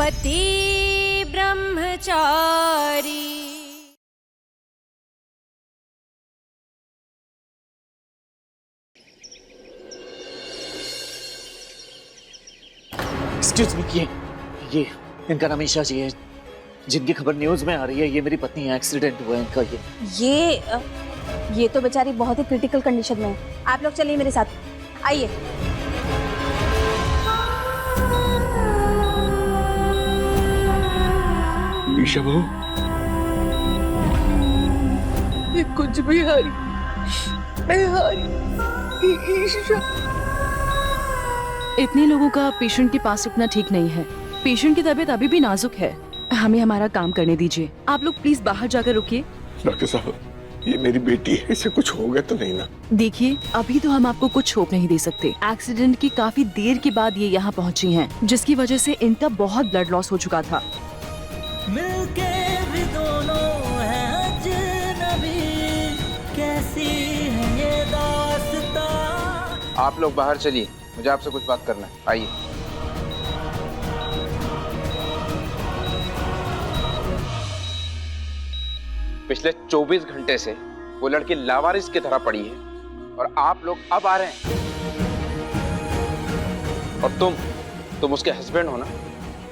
पति ब्रह्मचारी। Excuse me, ये इनका नाम ईशा जी है, जिनकी खबर न्यूज में आ रही है। ये मेरी पत्नी है, एक्सीडेंट हुआ है इनका। ये तो बेचारी बहुत ही क्रिटिकल कंडीशन में है। आप लोग चलिए मेरे साथ, आइए। ईशा बहू, ये कुछ भी हारी, मैं हारी। ईशा, इतने लोगों का पेशेंट के पास रुकना ठीक नहीं है। पेशेंट की तबीयत अभी भी नाजुक है। हमें हमारा काम करने दीजिए। आप लोग प्लीज बाहर जाकर रुकिए। डॉक्टर साहब, ये मेरी बेटी है, इसे कुछ हो गया तो नहीं ना? देखिए, अभी तो हम आपको कुछ होप नहीं दे सकते। एक्सीडेंट की काफी देर के बाद ये यहाँ पहुँची हैं, जिसकी वजह से इनका बहुत ब्लड लॉस हो चुका था। मिलके भी दोनों हैं अजनबी, कैसी है ये दास्तां। आप लोग बाहर चलिए, मुझे आपसे कुछ बात करना है। आइए। पिछले 24 घंटे से वो लड़की लावारिस की तरह पड़ी है और आप लोग अब आ रहे हैं। और तुम उसके हस्बैंड हो ना?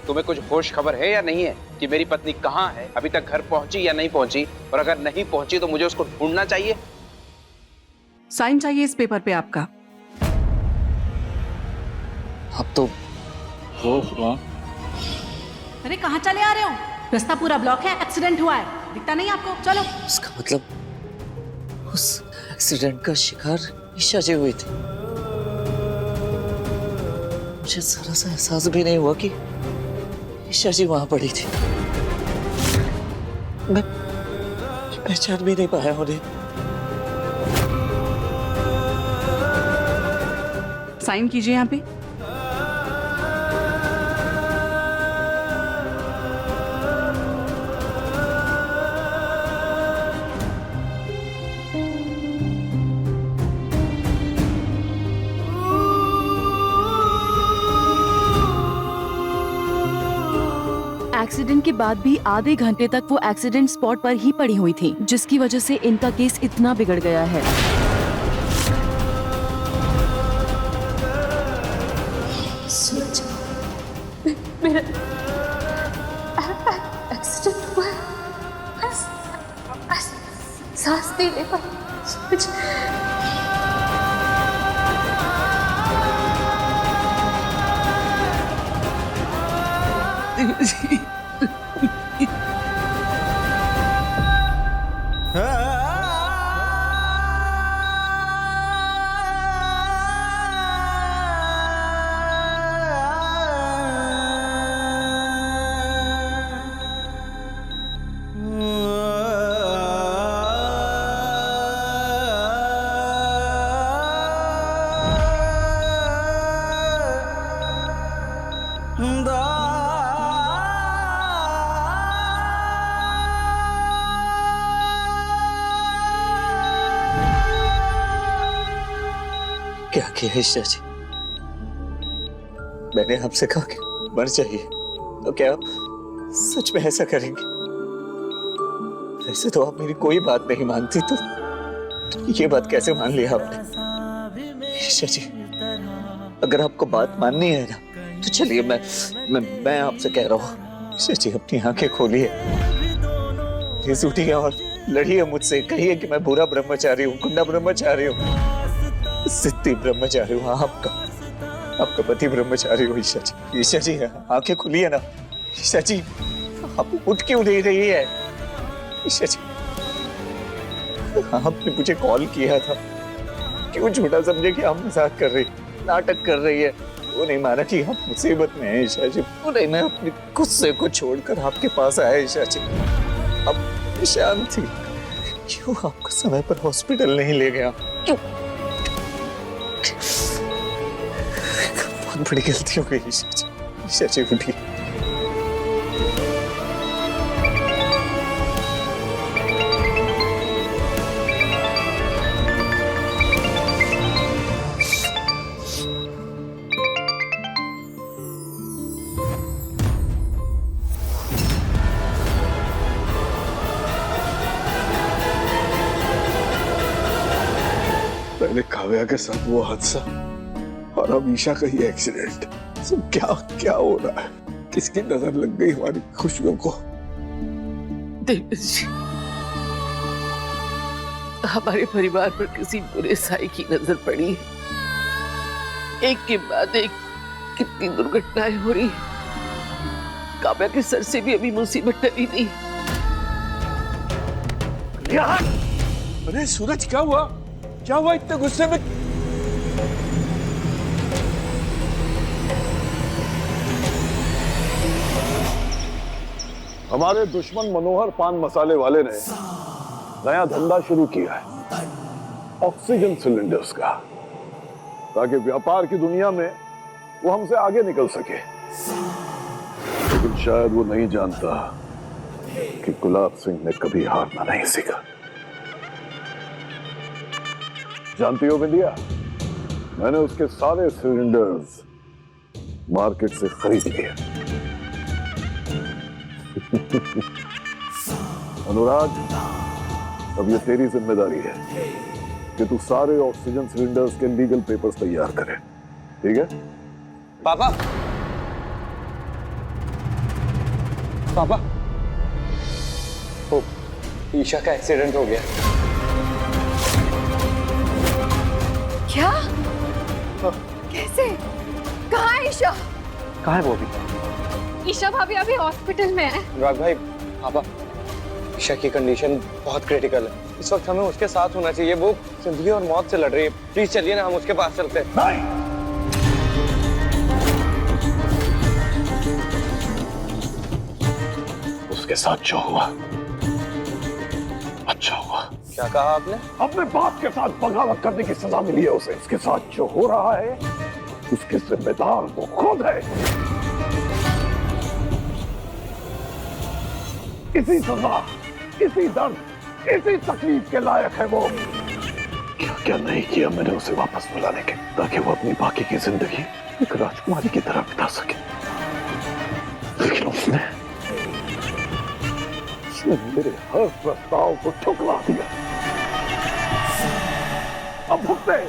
तुम्हें कुछ होश खबर है या नहीं है कि मेरी पत्नी कहाँ है? अभी तक घर पहुंची या नहीं पहुंची? और अगर नहीं पहुंची तो मुझे उसको ढूंढना चाहिए। साइन चाहिए इस पेपर पे आपका। अब तो वो हुआ। अरे कहाँ चले आ रहे हो? रास्ता पूरा ब्लॉक है, एक्सीडेंट हुआ है, दिखता नहीं आपको? चलो। उसका मतलब उस एक्सीडेंट का शिकार ईशा जी हुई थी। मुझे जरा सा एहसास भी नहीं हुआ कि ईशा जी वहां पड़ी थी। मैं पहचान भी नहीं पाया उन्हें। साइन कीजिए यहाँ पे। एक्सीडेंट के बाद भी आधे घंटे तक वो एक्सीडेंट स्पॉट पर ही पड़ी हुई थी, जिसकी वजह से इनका केस इतना बिगड़ गया है। मेरा एक्सीडेंट हुआ है, सांस नहीं ले पाई। क्या किया ईशा जी? मैंने आपसे कहा कि मर जाइए, तो क्या आप सच में ऐसा करेंगे? वैसे तो आप मेरी कोई बात नहीं मानती, तो ये बात कैसे मान लिया आपने? ईशा जी, अगर आपको बात माननी है ना, तो चलिए मैं आपसे कह रहा हूँ, ईशा जी अपनी आंखें खोलिए, प्लीज उठिए और लड़िए मुझसे। कहिए कि मैं बुरा ब्रह्मचारी हूँ, गुंडा ब्रह्मचारी हूँ, सिद्धि ब्रह्मचारी हूँ, आपका पति ब्रह्मचारी हो। ईशा जी, ईशा जी आंखें खुली है ना? ईशा जी, आप उठ क्यों नहीं रही है? ईशा जी, आपने मुझे कॉल किया था, क्यों झूठा समझे कि आप मजाक कर रही, नाटक कर रही है? वो नहीं माना कि आप मुसीबत में हैं ईशा जी। वो नहीं, मैं अपने गुस्से को छोड़कर आपके पास आया ईशा जी। अब शांत थी, क्यों आपको समय पर हॉस्पिटल नहीं ले गया? क्यों? बहुत बड़ी गलती हो गई ईशा जी। ईशा जी उठिए। काव्या के साथ वो हादसा और अब ईशा का ही एक्सीडेंट, सब क्या क्या हो रहा है? किसकी नजर लग गई हमारी खुशियों को? देवेश जी, हमारे परिवार पर किसी बुरे साई की नजर पड़ी है। एक के बाद एक कितनी दुर्घटनाएं हो रही है। काव्या के सर से भी अभी मुसीबत टली नहीं। अरे सूरज, क्या हुआ? क्या हुआ इतने गुस्से में? हमारे दुश्मन मनोहर पान मसाले वाले ने नया धंधा शुरू किया है, ऑक्सीजन सिलेंडर्स का, ताकि व्यापार की दुनिया में वो हमसे आगे निकल सके। लेकिन शायद वो नहीं जानता कि गुलाब सिंह ने कभी हारना नहीं सीखा। जानती हो बिंदिया, मैंने उसके सारे सिलेंडर्स मार्केट से खरीद लिए। अनुराग, अब ये तेरी जिम्मेदारी है कि तू सारे ऑक्सीजन सिलेंडर्स के लीगल पेपर्स तैयार करे, ठीक है? पापा, पापा, ओ, ईशा का एक्सीडेंट हो गया। क्या? कैसे? कहाँ है ईशा? कहाँ है वो भी? ईशा भाभी अभी हॉस्पिटल में है। अनुराग भाई, पापा, ईशा की कंडीशन बहुत क्रिटिकल है। इस वक्त हमें उसके साथ होना चाहिए। वो जिंदगी और मौत से लड़ रही है। प्लीज चलिए ना, हम उसके पास चलते हैं। नहीं, उसके साथ जो हुआ अच्छा हुआ। क्या कहा आपने? अपने बाप के साथ बगावत करने की सजा मिली है उसे। इसके साथ जो हो रहा है उसके जिम्मेदार वो खुद है। इसी सजा, इसी दर्द, इसी तकलीफ के लायक है वो। क्या क्या नहीं किया मैंने उसे वापस बुलाने के, ताकि वो अपनी बाकी की जिंदगी एक राजकुमारी की तरह बिता सके। लेकिन उसने मेरे हर प्रस्ताव को ठुकरा दिया। अब भुगते हो।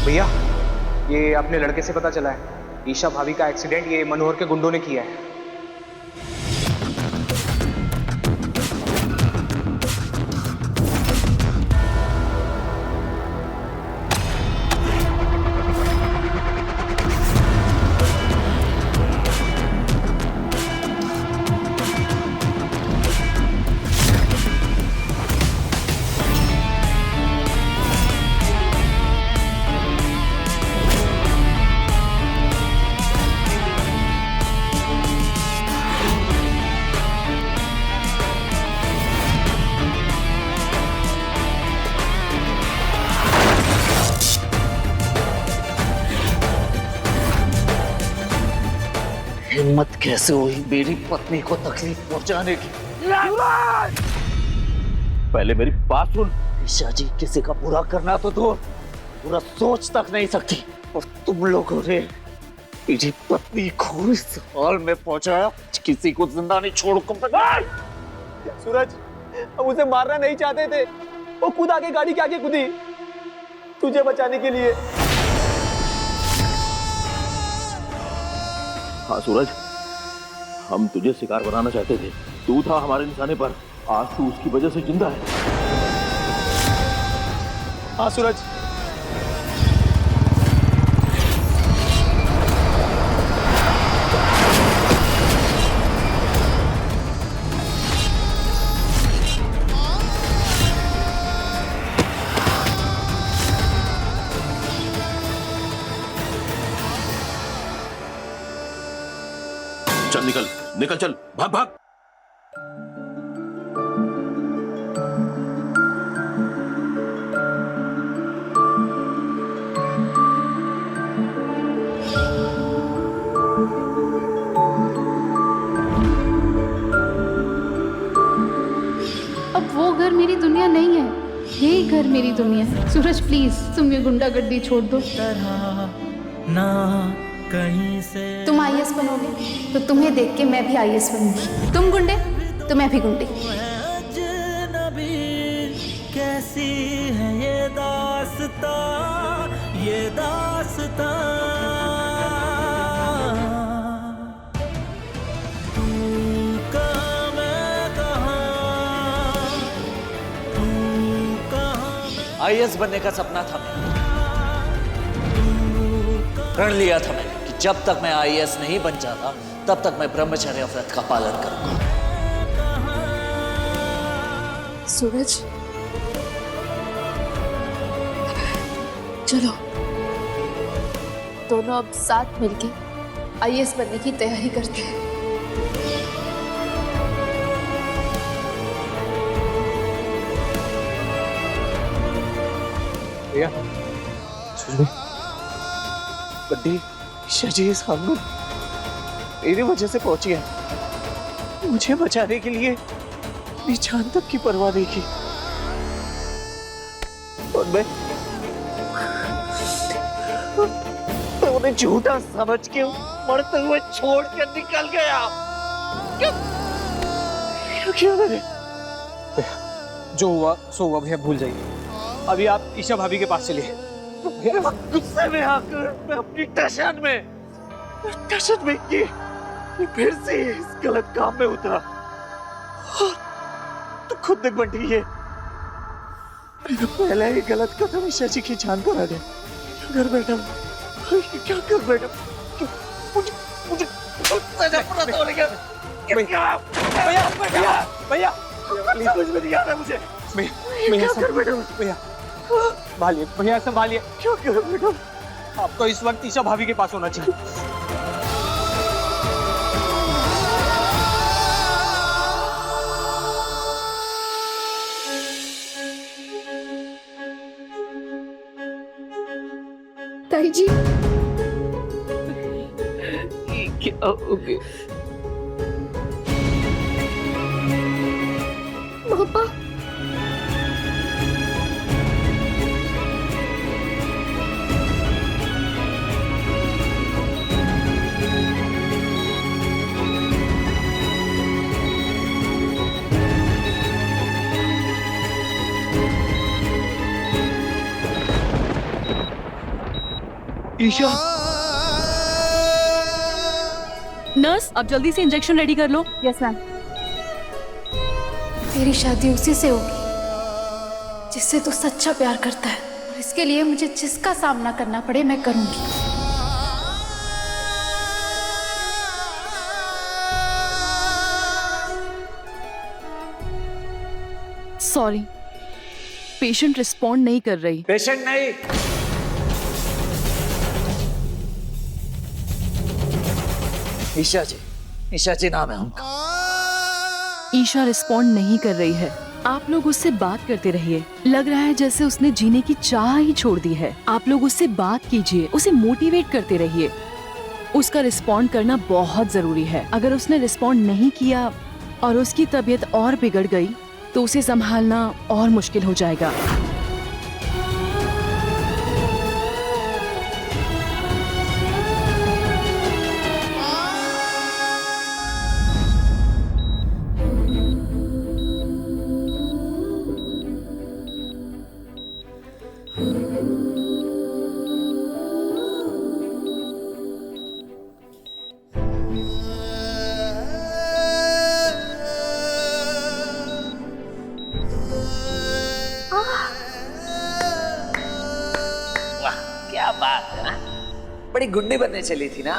भैया, ये अपने लड़के से पता चला है, ईशा भाभी का एक्सीडेंट ये मनोहर के गुंडों ने किया है। हिम्मत कैसे हुई मेरी पत्नी को तकलीफ पहुंचाने की? पहले मेरी बात सुन। ईशा जी किसी का बुरा करना तो दूर, बुरा सोच तक नहीं सकती, और तुम लोगों ने मेरी पत्नी को इस हाल में पहुंचाया। किसी को जिंदा नहीं छोड़ूंगा। सूरज, हम उसे मारना नहीं चाहते थे, वो खुद आके गाड़ी के आगे कूदी तुझे बचाने के लिए। हाँ सूरज, हम तुझे शिकार बनाना चाहते थे। तू था हमारे निशाने पर, आज तू उसकी वजह से जिंदा है। हाँ सूरज, चल निकल निकल, चल भाग भाग। यही घर मेरी दुनिया है। सूरज प्लीज तुम ये गुंडागर्दी छोड़ दो। ना कहीं से तुम आईएएस बनोगे तो तुम्हें देख के मैं भी आईएएस बनूंगी। तुम गुंडे तो मैं भी गुंडी। अजनबी कैसी है ये दास्तां, ये दास्तां। तू कहाँ मैं कहाँ, तू कहाँ। आईएएस बनने का सपना था मेरा, प्रण लिया था मैंने कि जब तक मैं आईएएस नहीं बन जाता तब तक मैं ब्रह्मचर्य व्रत का पालन करूंगा। सूरज चलो दोनों अब साथ मिलके आईएएस बनने की तैयारी करते हैं। भैया बड्डी ईशा जी इस हाल में मेरी वजह से पहुंची है। मुझे बचाने के लिए अपनी जान तक की परवाह नहीं की। और मैं उन्हें झूठा समझ के मरते हुए छोड़ कर निकल गया। क्यों किया मैंने? जो हुआ सो हुआ भैया, भूल जाइए। अभी आप ईशा भाभी के पास चलिए। गुस्से में आकर मैं अपनी टशन में की फिर से इस गलत काम में उतरा। तो खुद देख बंटी, ये पहला ही गलत कदम ईशा जी की जान पर आ गया। क्या कर बैठा मुझे नफरत हो रही है। भैया समझ में नहीं आ रहा मुझे। भैया कर बैठा भैया संभालिए, भैया संभालिए। क्या कर बैठा? आपको इस वक्त ईशा भाभी के पास होना चाहिए। ताई जी ये क्या हो गया? पापा ईशा, नर्स अब जल्दी से इंजेक्शन रेडी कर लो। Yes ma'am. तेरी शादी उसी से होगी जिससे तू सच्चा प्यार करता है, और इसके लिए मुझे जिसका सामना करना पड़े मैं करूंगी। सॉरी, पेशेंट रिस्पॉन्ड नहीं कर रही। पेशेंट नहीं, ईशा जी नाम है उनका। ईशा रिस्पॉन्ड नहीं कर रही है। आप लोग उससे बात करते रहिए। लग रहा है जैसे उसने जीने की चाह ही छोड़ दी है। आप लोग उससे बात कीजिए, उसे मोटिवेट करते रहिए। उसका रिस्पॉन्ड करना बहुत जरूरी है। अगर उसने रिस्पॉन्ड नहीं किया और उसकी तबीयत और बिगड़ गई तो उसे संभालना और मुश्किल हो जाएगा। क्या बात है ना, बड़ी गुंडी बनने चली थी ना।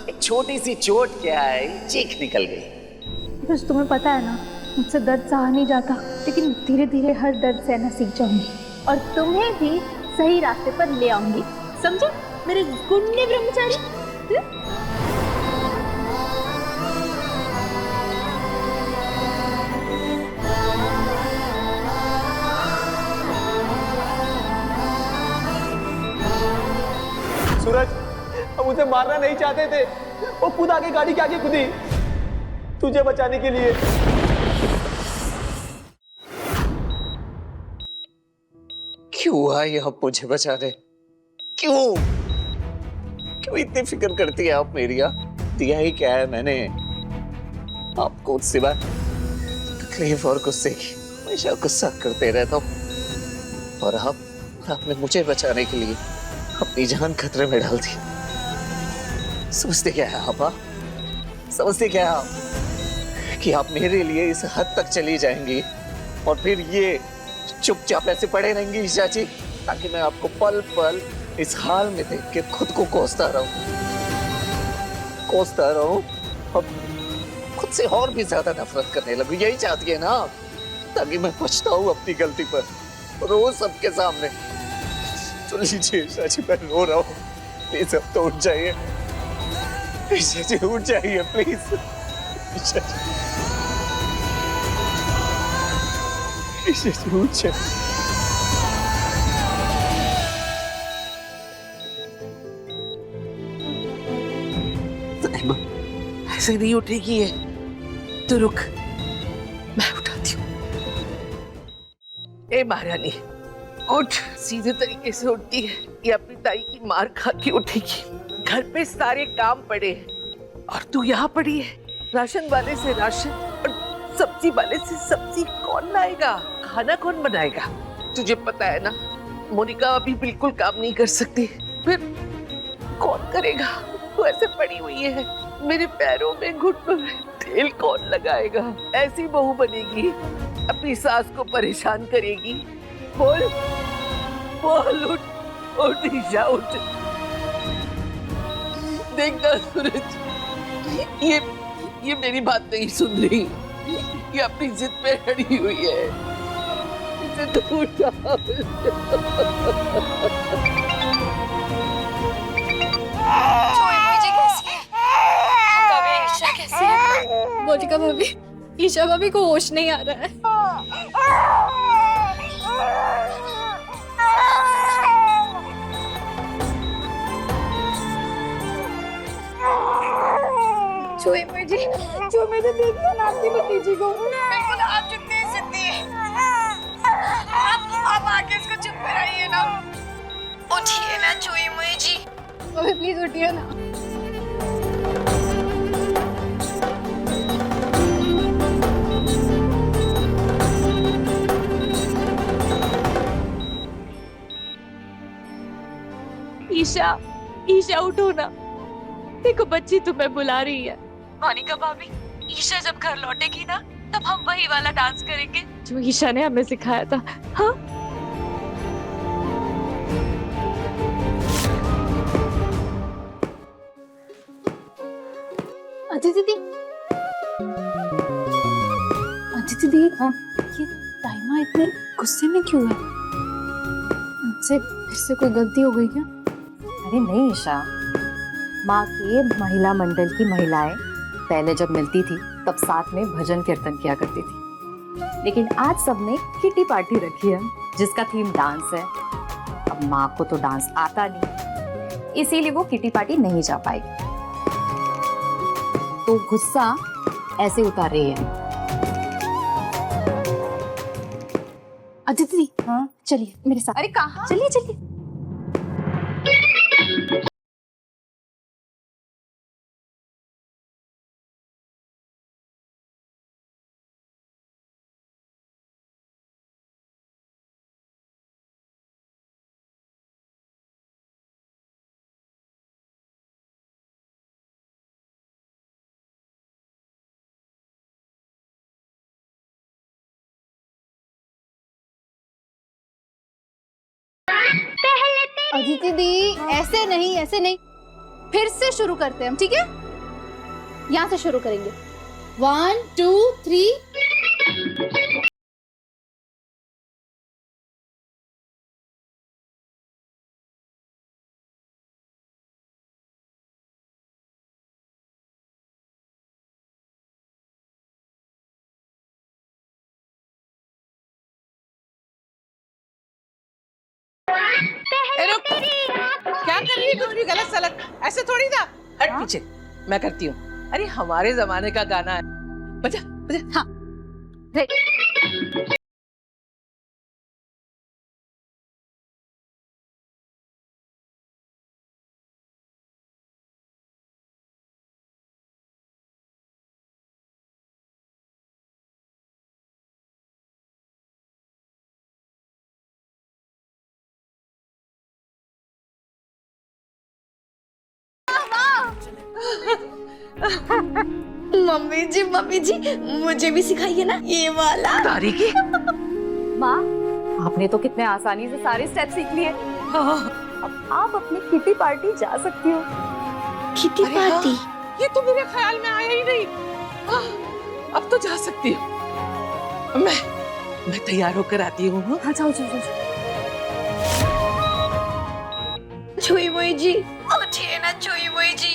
एक छोटी सी चोट क्या है, चीख निकल गई। बस तुम्हें पता है ना, मुझसे दर्द सहा नहीं जाता, लेकिन धीरे धीरे हर दर्द सहना सीख जाऊंगी और तुम्हें भी सही रास्ते पर ले आऊंगी। समझे मेरे गुंडे ब्रह्मचारी? सूरज, हम उसे मारना नहीं चाहते थे, वो खुद आके गाड़ी के आगे कूदी तुझे बचाने के लिए। क्यों आई आप मुझे बचाने? क्यों क्यों इतनी फिक्र करती है आप मेरी? दिया ही क्या है मैंने आपको? सिवा तकलीफ और गुस्से की हमेशा गुस्सा करते रहता हूँ, और आपने मुझे बचाने के लिए अपनी जान खतरे में डाल दी। समझते क्या है आप? समझते क्या है आप कि आप मेरे लिए इस हद तक चली जाएंगी और फिर ये चुपचाप ऐसे पड़े रहेंगी ईशा जी, ताकि मैं आपको पल पल इस हाल में देख के खुद को कोसता रहूं और खुद से और भी ज्यादा नफरत करने लगूं? यही चाहती है ना आप? ताकि मैं पछताऊं अपनी गलती पर रोज सबके सामने। तो लीजिए ईशा जी, मैं रो रहा हूँ, प्लीज अब तो उठ जाइए। ईशा जी उठ जाइए प्लीज। ईशा जी, ईशा जी उठ जाइए। ऐसे नहीं उठेगी है तो रुक, मैं उठाती हूँ। ए महारानी उठ, सीधे तरीके से उठती है ये अपनी ताई की मार खा के उठेगी। घर पे सारे काम पड़े हैं और तू यहाँ पड़ी है। राशन वाले से राशन और सब्जी वाले से सब्जी कौन लाएगा? खाना कौन बनाएगा? तुझे पता है ना मोनिका अभी बिल्कुल काम नहीं कर सकती, फिर कौन करेगा? तू ऐसे पड़ी हुई है, मेरे पैरों में घुटनों में तेल कौन लगाएगा? ऐसी बहू बनेगी, अपनी सास को परेशान करेगी। बोल बोल, उठ उठ ईशा उठ। देखना सूरज, ये मेरी बात नहीं सुन रही, ये अपनी जिद पे अड़ी हुई है। इसे दूर जाओ। मोनिका भाभी, ईशा भाभी को होश नहीं आ रहा है। छुई मुझे देखिए ना आपकी भतीजी को। बिल्कुल आप चुप नहीं सकती। आप आके इसको चुप कराइए ना। उठिए ना छुई मुझे। प्लीज उठिए ना। ईशा, ईशा उठो ना, देखो बच्ची तुम्हें बुला रही है। मोनिका भाभी, ईशा जब घर लौटेगी ना तब हम वही वाला डांस करेंगे जो ईशा ने हमें सिखाया था। हाँ अदिति दी, अदिति दी, ये टाइमा इतने गुस्से में क्यों है? मुझसे फिर से कोई गलती हो गई क्या? अरे नहीं ईशा, माँ के महिला मंडल की महिलाएं पहले जब मिलती थी तब साथ में भजन कीर्तन किया करती थी, लेकिन आज सबने किटी पार्टी रखी है जिसका थीम डांस है। अब माँ को तो डांस आता नहीं, इसीलिए वो किटी पार्टी नहीं जा पाएगी, तो गुस्सा ऐसे उतार रही है। अदिति दी, हाँ चलिए मेरे साथ। अरे कहाँ? चलिए चलिए। अदिति दी, ऐसे नहीं, फिर से शुरू करते हैं हम, ठीक है? यहाँ से शुरू करेंगे। 1 2 3। क्या कर रही है तू? गलत सलत ऐसे थोड़ी था। हट पीछे, मैं करती हूँ। अरे हमारे जमाने का गाना है, बजा बजा। हाँ मम्मी जी मुझे भी सिखाइए ना ये वाला। तारीकी, माँ, आपने तो कितने आसानी से सारे स्टेप सीख लिए। अब आप अपनी किटी पार्टी जा सकती हो। Kitty party? ये तो मेरे ख्याल में आया ही नहीं। अब तो जा सकती हूँ। मैं तैयार होकर आती हूँ। हाँ, जाओ जाओ जाओ। छुई मुई जी उठिए ना, छुई मुई जी।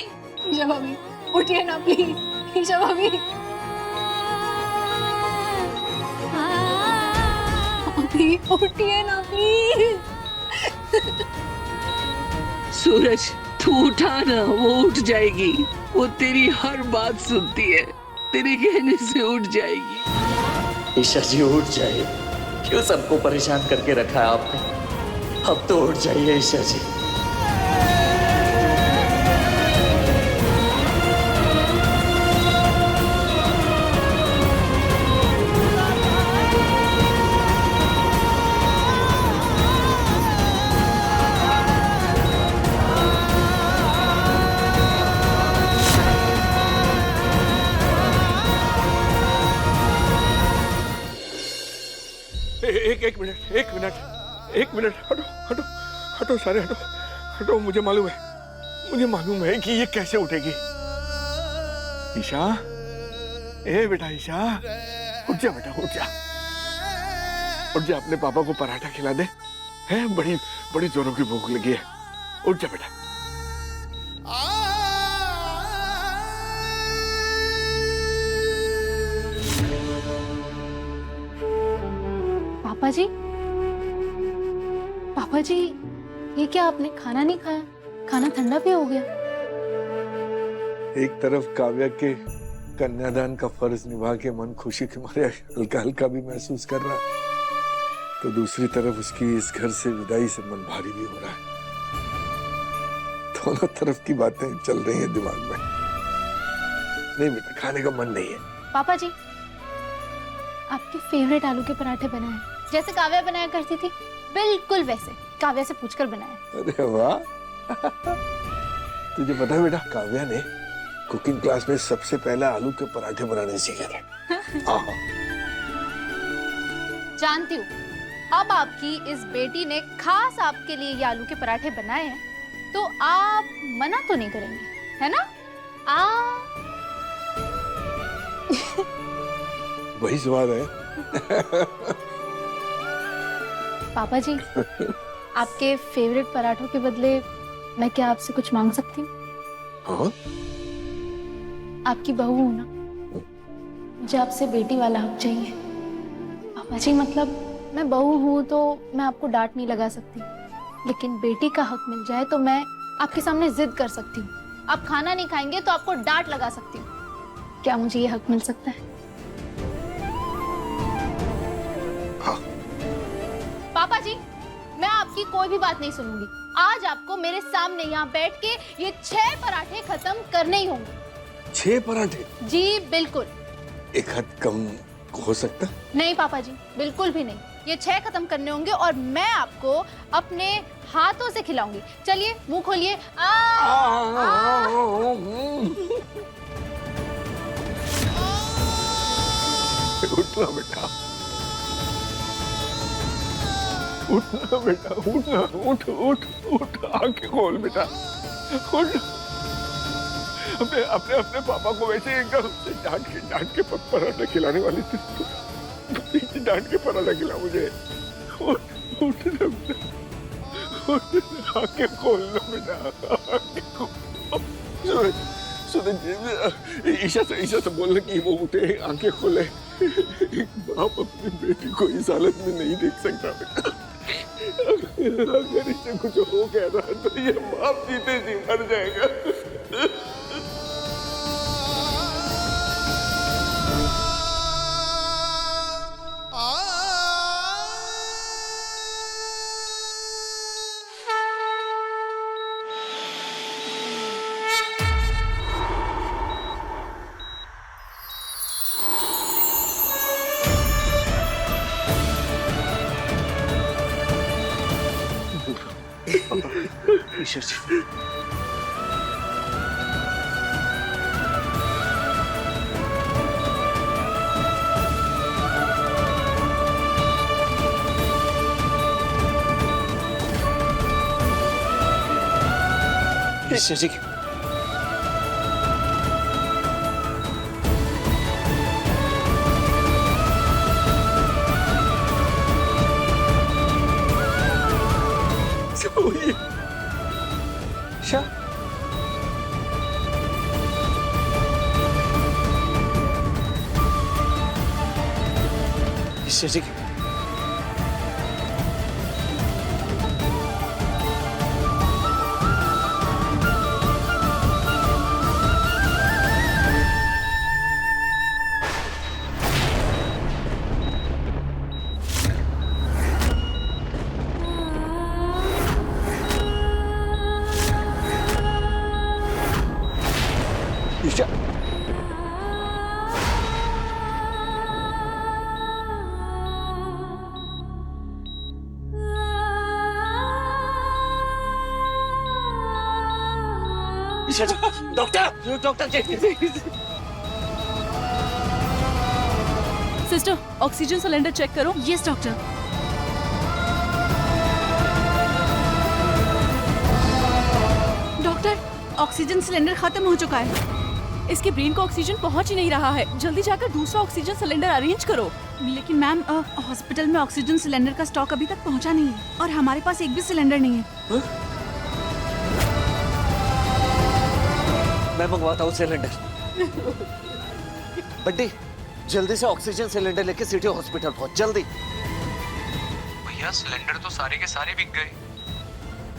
ईशा भाभी उठिए ना प्लीज। ईशा भाभी उठिए ना प्लीज। सूरज, तू उठा ना, वो उठ जाएगी। वो तेरी हर बात सुनती है, तेरे कहने से उठ जाएगी। ईशा जी उठ जाइए, क्यों सबको परेशान करके रखा है आपने? अब तो उठ जाइए ईशा जी। एक मिनट, हटो सारे, हटो। मुझे मालूम है कि ये कैसे उठेगी। ईशा, ए बेटा ईशा, उठ जा बेटा, उठ जा। अपने पापा को पराठा खिला दे, है बड़ी जोरों की भूख लगी है। उठ जा बेटा। पापा जी, ये क्या आपने खाना नहीं खाया? खाना ठंडा भी हो गया। एक तरफ काव्या के कन्यादान का फर्ज निभा के मन खुशी के मारे हल्का हल्का भी महसूस कर रहा, तो दूसरी तरफ उसकी इस घर से विदाई से मन भारी भी हो रहा है। दोनों तरफ की बातें चल रही हैं दिमाग में। नहीं बेटा, खाने का मन नहीं है। पापा जी, आपके फेवरेट आलू के पराठे बनाए, जैसे काव्या बनाया करती थी, बिल्कुल वैसे। काव्या से पूछकर बनाया। अरे वाह। तुझे पता है बेटा, काव्या ने कुकिंग क्लास में सबसे पहले आलू के पराठे बनाने सीखे थे। जानती हूँ, अब आपकी इस बेटी ने खास आपके लिए ये आलू के पराठे बनाए हैं, तो आप मना तो नहीं करेंगे, है ना? वही स्वाद है। पापा जी, आपके फेवरेट पराठों के बदले मैं क्या आपसे कुछ मांग सकती हूँ? हाँ? आपकी बहू हूं ना, मुझे आपसे बेटी वाला हक चाहिए। पापा जी, मतलब मैं बहू हूँ तो मैं आपको डांट नहीं लगा सकती, लेकिन बेटी का हक मिल जाए तो मैं आपके सामने जिद कर सकती हूँ। आप खाना नहीं खाएंगे तो आपको डांट लगा सकती हूँ। क्या मुझे ये हक मिल सकता है? हाँ। पापा जी, मैं आपकी कोई भी बात नहीं सुनूंगी। आज आपको मेरे सामने यहाँ बैठ के ये 6 पराठे खत्म करने ही होंगे। 6 पराठे? जी बिल्कुल। एक हद कम हो सकता? नहीं पापा जी, बिल्कुल भी नहीं। ये 6 खत्म करने होंगे और मैं आपको अपने हाथों से खिलाऊंगी। चलिए, मुंह खोलिए। उठना बेटा, उठना बेटा, उठना, उठ उठ उठ, आंखें खोल बेटा, उठ। अपने पापा को वैसे एकदम डांट के पराठा खिलाने वाली थी, डांट के पराठा खिला मुझे। उठ ना बेटा, उठ, आंखें खोल लो बेटा, आंखें खोल। ईशा से बोलने की वो उठे, आंखें खोले। एक बाप अपनी बेटी को इस हालत में नहीं देख सकता बेटा। अगर इसे कुछ हो गया ना तो ये बाप जीते जी मर जाएगा। ईश्वर जी, ईशा जी ईशा ईशा जी ईशा ईशा जी डॉक्टर डॉक्टर जी सिस्टर ऑक्सीजन सिलेंडर चेक करो। Yes doctor. Doctor, oxygen cylinder खत्म हो चुका है। इसके ब्रेन को ऑक्सीजन पहुंच ही नहीं रहा है। जल्दी जाकर दूसरा ऑक्सीजन सिलेंडर अरेंज करो। लेकिन मैम हॉस्पिटल में ऑक्सीजन सिलेंडर का स्टॉक अभी तक पहुंचा नहीं है और हमारे पास एक भी सिलेंडर नहीं है। मैं मंगवाता हूँ सिलेंडर। बड्डी जल्दी से ऑक्सीजन सिलेंडर लेके सिटी हॉस्पिटल पहुंच, जल्दी। भैया सिलेंडर तो सारे के सारे बिक गए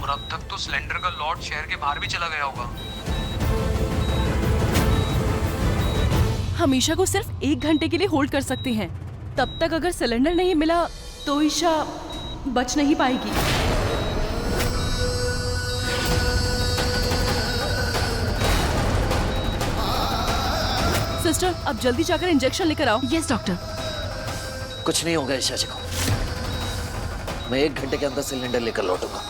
और अब तक तो सिलेंडर का लॉट शहर के बाहर भी चला गया होगा। हम ईशा को सिर्फ 1 घंटे के लिए होल्ड कर सकते हैं। तब तक अगर सिलेंडर नहीं मिला तो ईशा बच नहीं पाएगी। सिस्टर अब जल्दी जाकर इंजेक्शन लेकर आओ। Yes doctor. कुछ नहीं होगा ईशा जी को, मैं 1 घंटे के अंदर सिलेंडर लेकर लौटूंगा।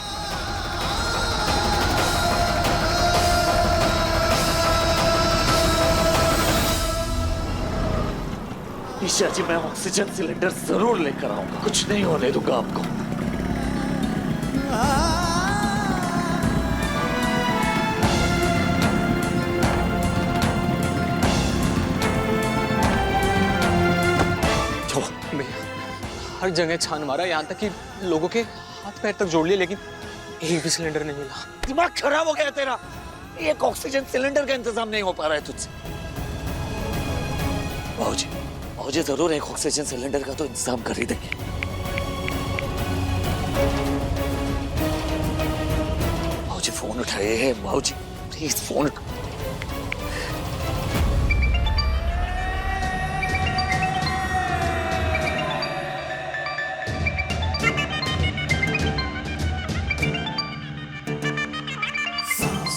ईशा जी मैं ऑक्सीजन सिलेंडर जरूर लेकर आऊंगा, कुछ नहीं होने दूंगा आपको। हर जगह छान मारा, यहाँ तक कि लोगों के हाथ पैर तक जोड़ लिए, लेकिन एक भी सिलेंडर नहीं मिला। दिमाग खराब हो गया तेरा। एक ऑक्सीजन सिलेंडर का इंतजाम नहीं हो पा रहा है तुझसे। बाबूजी जरूर एक ऑक्सीजन सिलेंडर का तो इंतजाम कर ही देंगे। बाबूजी फोन उठाइए, बाबूजी प्लीज फोन।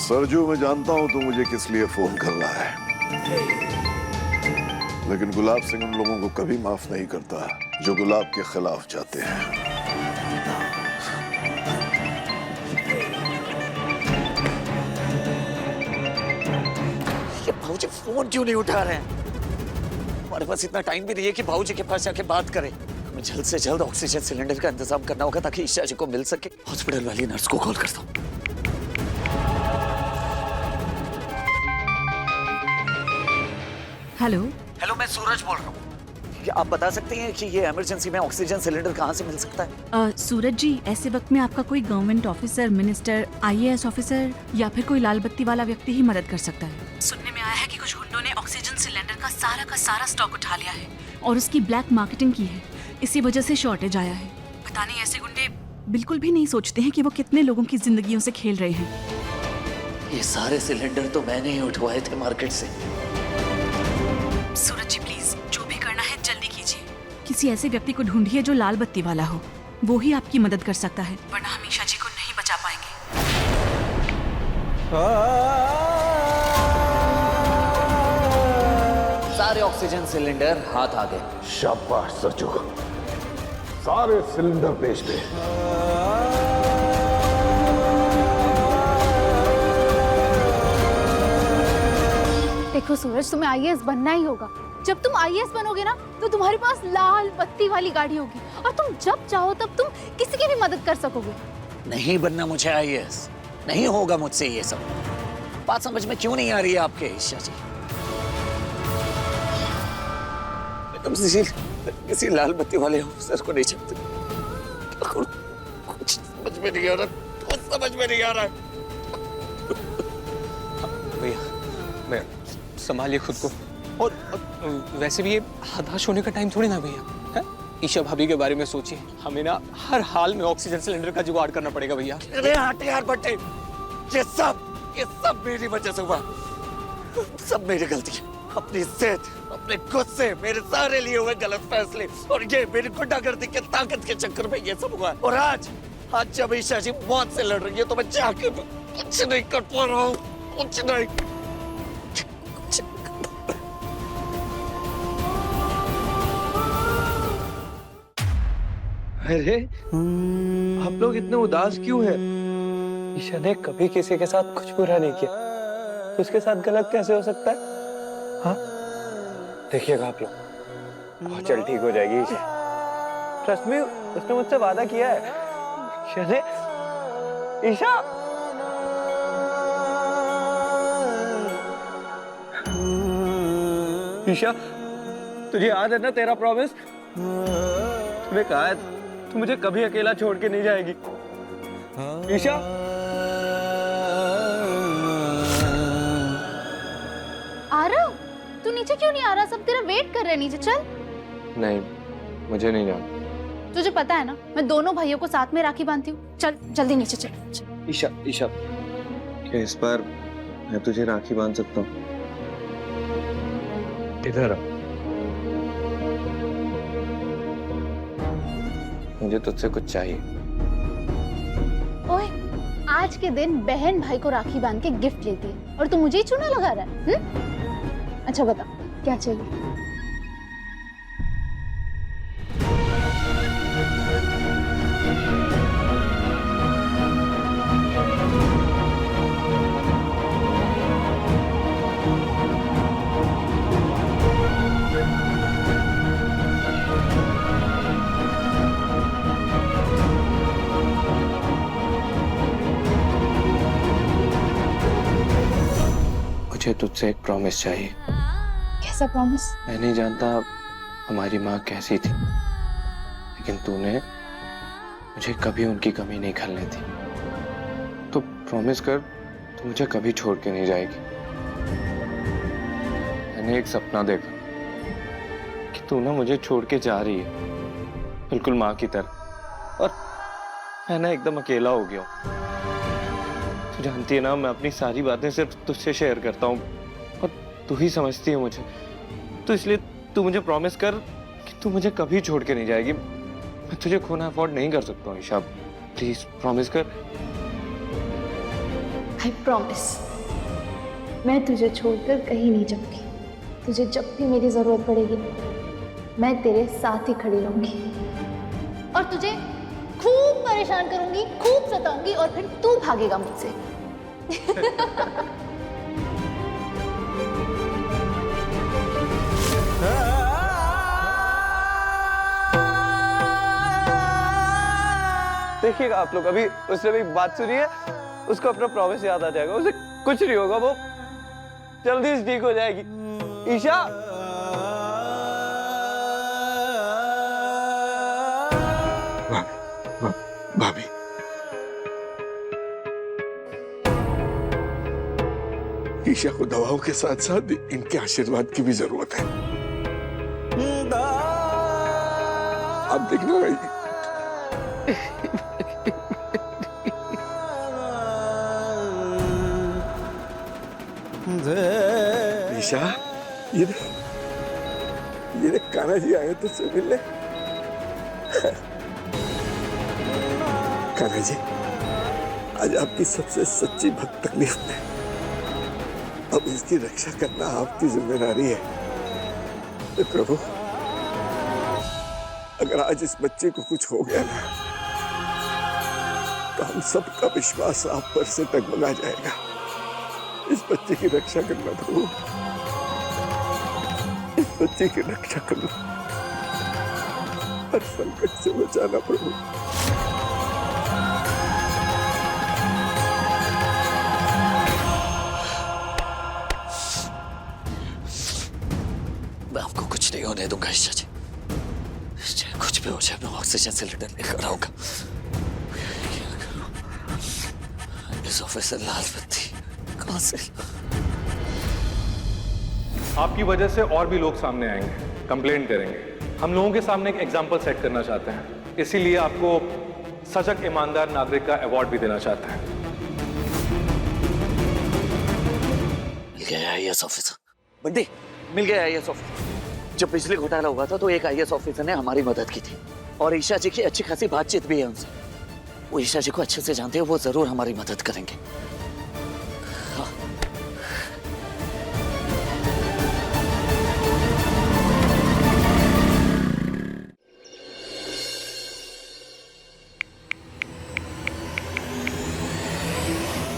सरजू मैं जानता हूं तू मुझे किस लिए फोन कर रहा है, लेकिन गुलाब सिंह उन लोगों को कभी माफ नहीं करता जो गुलाब के खिलाफ जाते हैं। ये भाऊजी फोन क्यों नहीं उठा रहे हैं? हमारे पास इतना टाइम भी नहीं है कि भाऊजी के पास जाके बात करें। हमें जल्द से जल्द ऑक्सीजन सिलेंडर का इंतजाम करना होगा ताकि ईशा जी को मिल सके। हॉस्पिटल वाली नर्स को कॉल करता हूँ। हेलो, मैं सूरज बोल रहा हूँ। क्या आप बता सकते हैं कि ये इमरजेंसी में ऑक्सीजन सिलेंडर कहाँ से मिल सकता है? सूरज जी, ऐसे वक्त में आपका कोई government officer, minister, IAS officer या फिर कोई लाल बत्ती वाला व्यक्ति ही मदद कर सकता है। सुनने में आया है कि कुछ गुंडों ने ऑक्सीजन सिलेंडर का सारा स्टॉक उठा लिया है और उसकी ब्लैक मार्केटिंग की है। इसी वजह से शॉर्टेज आया है। पता नहीं ऐसे गुंडे बिल्कुल भी नहीं सोचते हैं कि वो कितने लोगों की जिंदगियों से खेल रहे हैं। ये सारे सिलेंडर तो मैंने ही उठवाए थे मार्केट से। सूरज जी प्लीज, जो भी करना है जल्दी कीजिए। किसी ऐसे व्यक्ति को ढूंढिए जो लाल बत्ती वाला हो, वो ही आपकी मदद कर सकता है, वरना हम ईशा जी को नहीं बचा पाएंगे। सारे ऑक्सीजन सिलेंडर हाथ आ गए। शाबाश सरजू, सारे सिलेंडर बेच दे। देखो सूरज, तुम्हें IAS बनना ही होगा। जब तुम IAS बनोगे ना तो तुम्हारे पास लाल बत्ती वाली गाड़ी होगी और तुम जब चाहो तब तुम किसी की भी मदद कर सकोगे। नहीं बनना मुझे IAS, नहीं होगा मुझसे ये सब। बात समझ में क्यों नहीं आ रही है आपके ईशा जी? तुम किसी लाल बत्ती वाले ऑफिसर को नहीं चाहते। कुछ समझ में नहीं आ रहा, कुछ समझ में नहीं आ रहा। भैया मैं संभालिए खुद को। और वैसे भी ये हताश होने का टाइम थोड़ी ना भैया है। ईशा भाभी के बारे में सोचिए, हमें ना हर हाल में ऑक्सीजन सिलेंडर का जुगाड़ करना पड़ेगा भैया। अरे हट यार बट्टे, ये सब मेरी वजह से हुआ, सब मेरी गलती है। अपनी जिद, अपने गुस्से, मेरे सारे लिए हुए गलत फैसले और ये मेरी गुंडागर्दी के ताकत के चक्कर में ये सब हुआ। और आज जब ईशा जी मौत से लड़ रही है तो मैं जाके कुछ नहीं कर पा रहा हूँ, कुछ नहीं। अरे आप लोग इतने उदास क्यों हैं? ईशा ने कभी किसी के साथ कुछ बुरा नहीं किया, उसके साथ गलत कैसे हो सकता है? हाँ देखिएगा आप लोग, बहुत जल्द ठीक हो जाएगी ईशा। ट्रस्ट मी, उसने मुझसे वादा किया है। ईशा ईशा तुझे याद है ना तेरा प्रॉमिस? तूने कहा है तू मुझे कभी अकेला छोड़ के नहीं जाएगी। ईशा आरव, तू नीचे क्यों नहीं आ रहा? सब तेरा वेट कर रहे हैं नीचे, चल। नहीं, मुझे नहीं जाना। तुझे पता है ना, मैं दोनों भाइयों को साथ में राखी बांधती हूँ। चल जल्दी नीचे चल। ईशा क्या इस बार मैं तुझे राखी बांध सकता हूँ? इधर आ। मुझे तुझसे कुछ चाहिए। ओए, आज के दिन बहन भाई को राखी बांध के गिफ्ट लेती है और तू मुझे ही चूना लगा रहा है? अच्छा बता क्या चाहिए? मुझे तुझसे एक प्रॉमिस चाहिए। कैसा प्रॉमिस? मैं नहीं जानता हमारी माँ कैसी थी, लेकिन तूने मुझे कभी उनकी कमी नहीं खलने दी। तो प्रॉमिस कर, तू मुझे कभी छोड़ के नहीं जाएगी। मैंने एक सपना देखा कि तू ना मुझे छोड़ के जा रही है, बिल्कुल माँ की तरह, और मैं ना एकदम अकेला हो गया हूँ। तू जानती है ना, मैं अपनी सारी बातें सिर्फ तुझसे शेयर करता हूँ और तू ही समझती है मुझे। तो इसलिए तू मुझे प्रॉमिस कर कि तू मुझे कभी छोड़ के नहीं जाएगी। मैं तुझे खोना अफोर्ड नहीं कर सकता हूँ ईशा, प्लीज प्रॉमिस कर। आई प्रॉमिस, मैं तुझे छोड़कर कहीं नहीं जाऊंगी। तुझे जब भी मेरी जरूरत पड़ेगी मैं तेरे साथ ही खड़ी रहूंगी और तुझे खूब परेशान करूंगी, खूब सताऊंगी और फिर तू भागेगा मुझसे। देखिएगा आप लोग, अभी उसने भी बात सुनी है, उसको अपना प्रॉमिस याद आ जाएगा। उसे कुछ नहीं होगा, वो जल्दी से ठीक हो जाएगी। ईशा भाभी, ईशा को दवाओं के साथ साथ इनके आशीर्वाद की भी जरूरत है। आप देखना भाई। ईशा, ये देख कान्हा जी आए तुझसे मिलने। कान्हा जी, आज आपकी सबसे सच्ची भक्त तकलीफ में, अब इसकी रक्षा करना आपकी जिम्मेदारी है। प्रभु, अगर आज इस बच्चे को कुछ हो गया ना, तो हम सबका विश्वास आप पर से डगमगा जाएगा। इस बच्चे की रक्षा करना प्रभु, इस बच्चे की रक्षा करना, हर संकट से बचाना प्रभु। दे दूंगा ईशा जी, चाहे कुछ भी हो जाए, मैं ऑक्सीजन सिलेंडर लेकर आऊंगा। इस ऑफिसर लाल बत्ती कहां से? आपकी वजह से और भी लोग सामने आएंगे, कंप्लेंट करेंगे। हम लोगों के सामने एक एग्जाम्पल सेट करना चाहते हैं, इसीलिए आपको सजग ईमानदार नागरिक का अवार्ड भी देना चाहते हैं। मिल गया आईएएस ऑफिसर, बंदी मिल गया आईएएस ऑफिसर। जब पिछले घोटाला हुआ था तो एक आईएएस ऑफिसर ने हमारी मदद की थी और ईशा जी की अच्छी खासी बातचीत भी है उनसे। वो ईशा जी को अच्छे से जानते हैं, वो जरूर हमारी मदद करेंगे।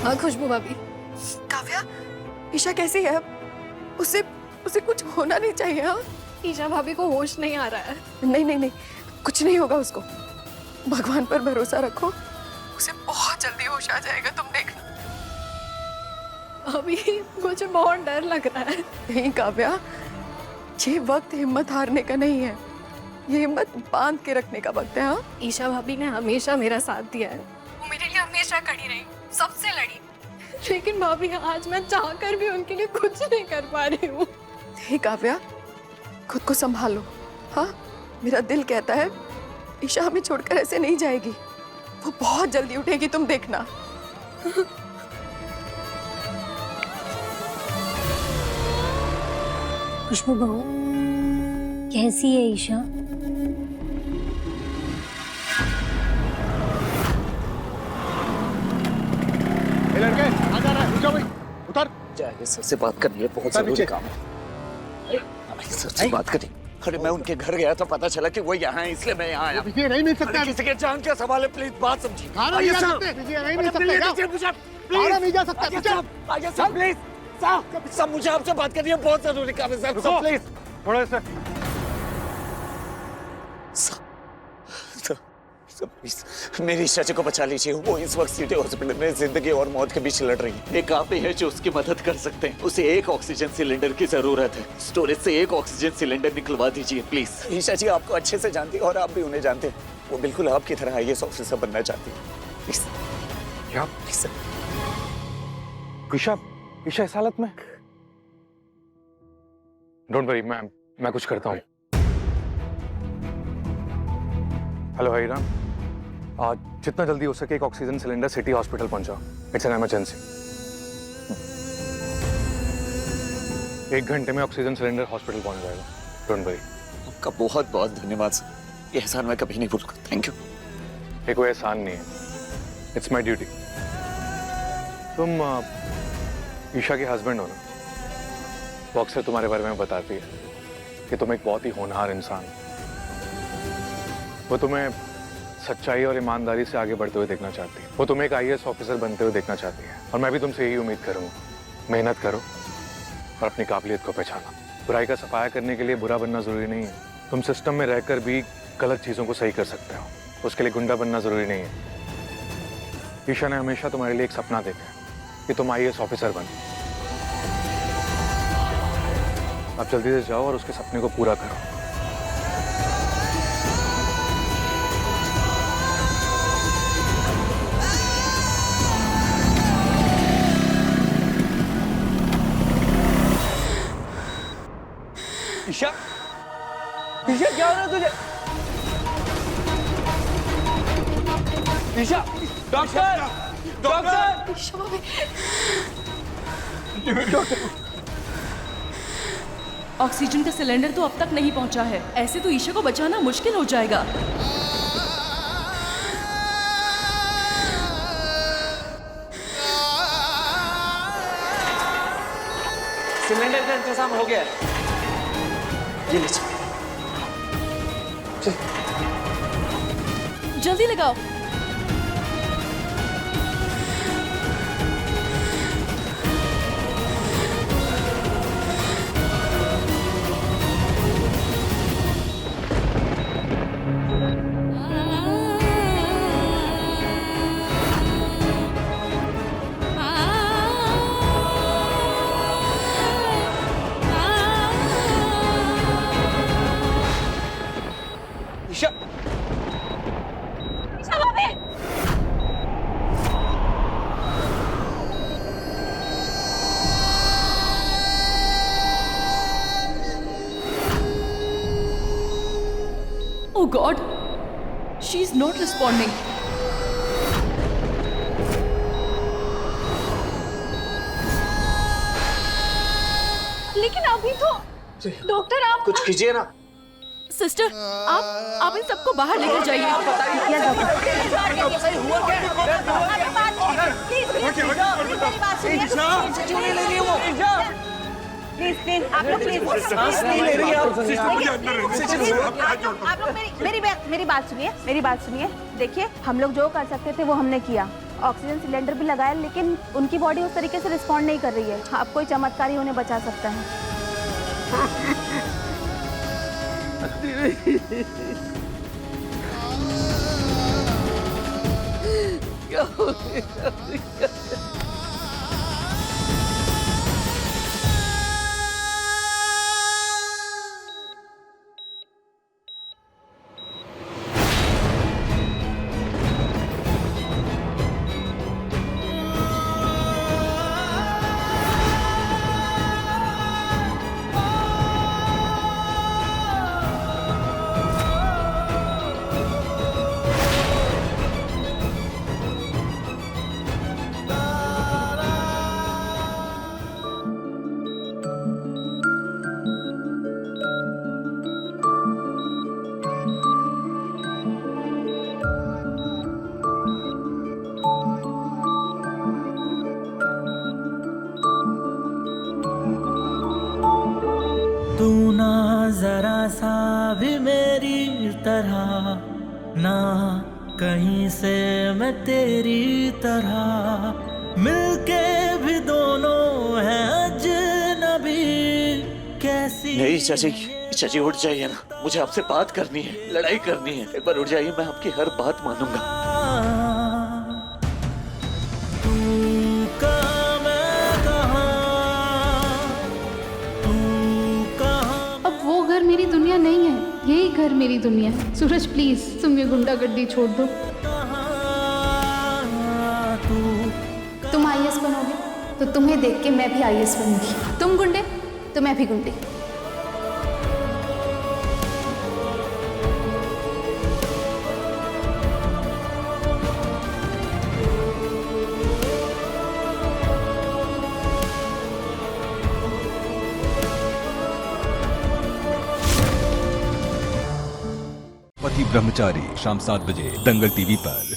हाँ खुशबू भाभी। काव्या, ईशा कैसी है? उसे उसे कुछ होना नहीं चाहिए। हाँ, ईशा भाभी को होश नहीं आ रहा है। नहीं नहीं नहीं, कुछ नहीं होगा उसको। भगवान पर भरोसा रखो, उसे बहुत जल्दी होश आ जाएगा, तुम देखना। अभी मुझे बहुत डर लग रहा है। नहीं काव्या, ये वक्त हिम्मत हारने का नहीं है, ये हिम्मत बांध के रखने का वक्त है। हाँ, ईशा भाभी ने हमेशा मेरा साथ दिया है, वो मेरे लिए हमेशा खड़ी रही, सबसे लड़ी। लेकिन भाभी आज मैं चाहकर भी उनके लिए कुछ नहीं कर पा रही हूँ। काव्या, खुद को संभालो। हाँ, मेरा दिल कहता है ईशा हमें छोड़कर ऐसे नहीं जाएगी, वो बहुत जल्दी उठेगी, तुम देखना। खुशबू बहू, कैसी है ईशा? लड़के आ जा रहा है, रुको भाई, उतर। जाए सर से बात करनी है, बहुत जरूरी काम है। सर से बात करनी। अरे मैं उनके घर गया था, पता चला कि वो यहाँ है, इसलिए मैं यहाँ आया। नहीं मिल सकता, किसी के जान का सवाल है, प्लीज बात समझिए। नहीं जा सकते, नहीं मिल सकते, नहीं जा सकता, प्लीज सब मुझे आपसे बात करनी है, बहुत जरूरी काम है सर, प्लीज थोड़ा सा। मेरी ईशा जी को बचा लीजिए, वो इस वक्त सिटी हॉस्पिटल में जिंदगी और मौत के बीच लड़ रही है। एक आप ही है जो उसकी मदद कर सकते हैं। उसे एक ऑक्सीजन सिलेंडर की जरूरत है, स्टोरेज से एक ऑक्सीजन सिलेंडर निकलवा दीजिए प्लीज। ईशा जी आपको अच्छे से जानती है और आप भी उन्हें जानते हैं, वो बिल्कुल आपकी तरह आईएएस ऑफिसर बनना चाहती है। प्लीज क्या? ईशा, ईशा इस हालत में? डोंट वरी, मैं कुछ करता हूँ। हेलो हरीराम, आज जितना जल्दी हो सके एक ऑक्सीजन सिलेंडर सिटी हॉस्पिटल पहुंचाओ, इट्स एन इमरजेंसी। 1 घंटे में ऑक्सीजन सिलेंडर हॉस्पिटल पहुंच जाएगा, डोंट वरी। आपका बहुत बहुत धन्यवाद सर, ये एहसान मैं कभी नहीं भूलूंगा, थैंक यू। ये कोई एहसान नहीं है, इट्स माई ड्यूटी। तुम ईशा के हस्बैंड हो ना? वो अक्सर तुम्हारे बारे में बताती है कि तुम एक बहुत ही होनहार इंसान हो। वो तुम्हें सच्चाई और ईमानदारी से आगे बढ़ते हुए देखना चाहती है। वो तुम्हें एक आईएएस ऑफिसर बनते हुए देखना चाहती है, और मैं भी तुमसे यही उम्मीद करूंगा। मेहनत करो और अपनी काबिलियत को पहचानो। बुराई का सफाया करने के लिए बुरा बनना जरूरी नहीं है। तुम सिस्टम में रहकर भी गलत चीजों को सही कर सकते हो, उसके लिए गुंडा बनना जरूरी नहीं है। ईशा ने हमेशा तुम्हारे लिए एक सपना देखा है कि तुम आईएएस ऑफिसर बनो। आप जल्दी से जाओ और उसके सपने को पूरा करो। ईशा, ईशा क्या हो रहा है तुझे? ईशा, डॉक्टर, डॉक्टर, ऑक्सीजन का सिलेंडर तो अब तक नहीं पहुंचा है, ऐसे तो ईशा को बचाना मुश्किल हो जाएगा। सिलेंडर का इंतजाम हो गया है। ये लीजिए, जल्दी लगाओ। Oh God, she's not responding. लेकिन अभी तो डॉक्टर आप कुछ कीजिए ना। सिस्टर, आप इन सबको बाहर लेकर जाइए। प्लीज प्लीज आप लोग प्लीज सांस नहीं ले रही आप लोग मेरी बात सुनिए। देखिए, हम लोग जो कर सकते थे वो हमने किया। ऑक्सीजन सिलेंडर भी लगाया, लेकिन उनकी बॉडी उस तरीके से रिस्पॉन्ड नहीं कर रही है। आप कोई चमत्कार ही उन्हें बचा सकता है। क्या हो गया? तू ना जरा सा भी मेरी तरह, ना कहीं से मैं तेरी तरह, मिलके भी दोनों हैं अजनबी। कैसी नहीं चाची उठ जाइए ना, मुझे आपसे बात करनी है, लड़ाई करनी है। एक बार उठ जाइए, मैं आपकी हर बात मानूंगा। मेरी दुनिया नहीं है, यही घर मेरी दुनिया है। सूरज प्लीज, तुम ये गुंडागर्दी छोड़ दो। तुम आईएएस बनोगे तो तुम्हें देख के मैं भी आईएएस बनूंगी। तुम गुंडे तो मैं भी गुंडे। पति ब्रह्मचारी शाम 7 बजे दंगल टीवी पर।